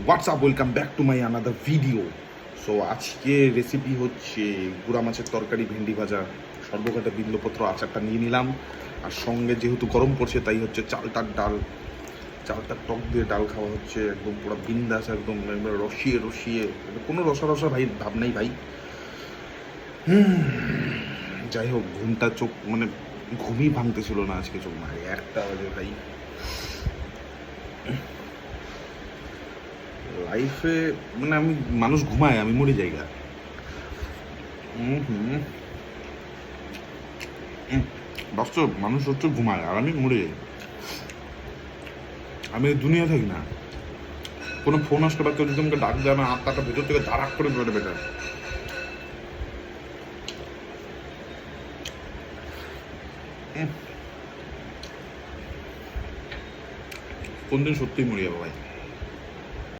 WhatsApp, welcome back to my another video. So আজকে recipe হচ্ছে গুড়া মাছের তরকারি, ভেন্ডি ভাজা, সর্বঘাটে বিল্লপত্র আচারটা নিয়ে নিলাম। আর সঙ্গে যেহেতু গরম পড়ছে তাই হচ্ছে চালটার ডাল, চালটার টক দিয়ে ডাল খাওয়া হচ্ছে একদম পুরো বিন্দাস, একদম রসিয়ে রসিয়ে, কোনো রসা রসা ভাই ভাব নাই ভাই। যাই হোক, ঘুমটা চোখ মানে ঘুমই ভাঙতেছিল না আজকে, চোখ মারে 1টা বাজে ভাই। লাইফে মানে আমি মানুষ ঘুমায়, আমি মরে জায়গা। বাস্তব মানুষ হচ্ছে ঘুমায় আর আমি মরে যাই। আমি দুনিয়া থাকি না। কোনো ফোন আসলে বা কেউ যদি আমাকে ডাক দেয়, না আত্মাটা ভেতর থেকে দাঁড়াক করে বেরোতে বেটার। কোনদিন সত্যিই মরে যাবো ভাই।